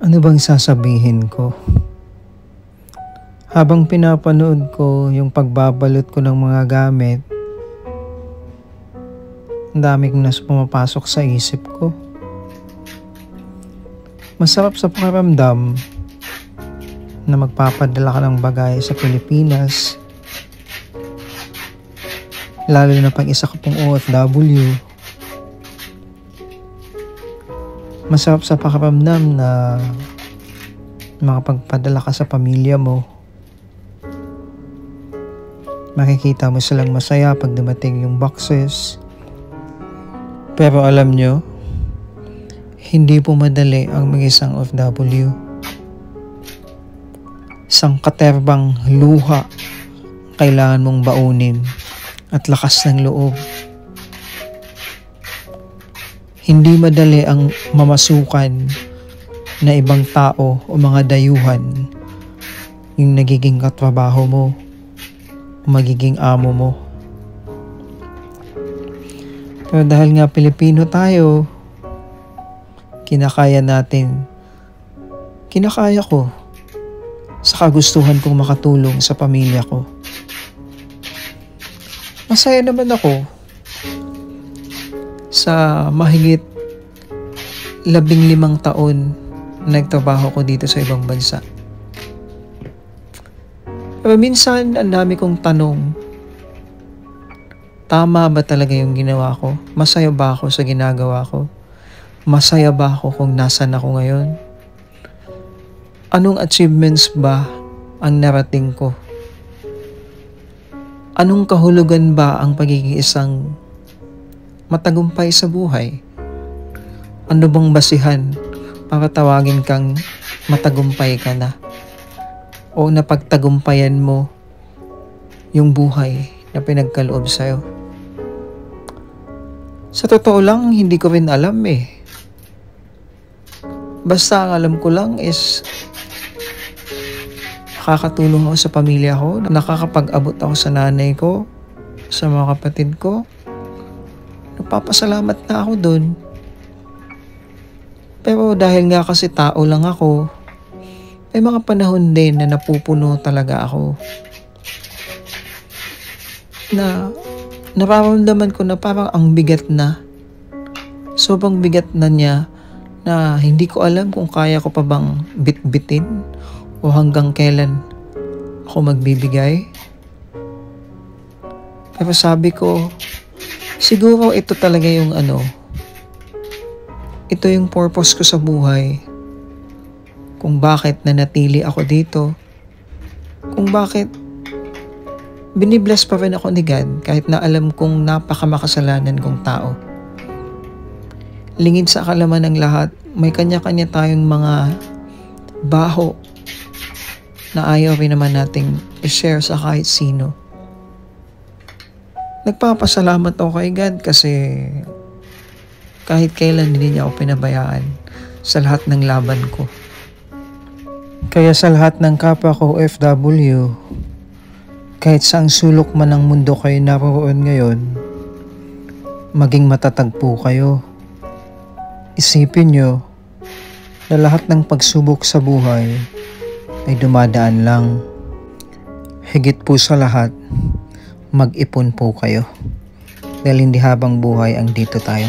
Ano bang sasabihin ko? Habang pinapanood ko yung pagbabalot ko ng mga gamit, ang dami kong pumapasok sa isip ko. Masarap sa pakiramdam na magpapadala ka ng bagay sa Pilipinas, lalo na pag isa ka pong OFW. Masarap sa pakiramdam na makapagpadala ka sa pamilya mo. Makikita mo silang masaya pag dumating yung boxes. Pero alam nyo, hindi po madali ang mag-isang OFW. Isang katerbang luha kailangan mong baunin at lakas ng loob. Hindi madali ang mamasukan na ibang tao o mga dayuhan yung nagiging katrabaho mo o magiging amo mo. Pero dahil nga Pilipino tayo, kinakaya natin. Kinakaya ko sa kagustuhan kong makatulong sa pamilya ko. Masaya naman ako sa mahigit 15 taon na nagtrabaho ko dito sa ibang bansa. Pero minsan ang dami kong tanong, tama ba talaga yung ginawa ko? Masaya ba ako sa ginagawa ko? Masaya ba ako kung nasan ako ngayon? Anong achievements ba ang narating ko? Anong kahulugan ba ang pagiging isang matagumpay sa buhay? Ano bang basihan para tawagin kang matagumpay ka na? O napagtagumpayan mo yung buhay na pinagkaloob sa'yo? Sa totoo lang, hindi ko rin alam eh. Basta ang alam ko lang is nakakatulong ako sa pamilya ko, nakakapag-abot ako sa nanay ko, sa mga kapatid ko. Nagpapasalamat na ako dun. Pero dahil nga kasi tao lang ako, may mga panahon din na napupuno talaga ako. Na nararamdaman ko na parang ang bigat na. Sobrang bigat na niya na hindi ko alam kung kaya ko pa bang bitbitin o hanggang kailan ako magbibigay. Pero sabi ko, siguro ito talaga yung ito yung purpose ko sa buhay. Kung bakit nanatili ako dito. Kung bakit binibless pa rin ako ni God kahit na alam kong napakamakasalanan kong tao. Lingid sa kalaman ng lahat, may kanya-kanya tayong mga baho na ayaw rin naman nating i-share sa kahit sino. Nagpapasalamat ako kay God kasi kahit kailan hindi niya ako pinabayaan sa lahat ng laban ko. Kaya sa lahat ng kapwa ko OFW, kahit saang sulok man ng mundo kayo naroon ngayon, maging matatag po kayo. Isipin nyo na lahat ng pagsubok sa buhay ay dumadaan lang. Higit po sa lahat, mag-ipon po kayo. Dahil hindi habang buhay ang dito tayo.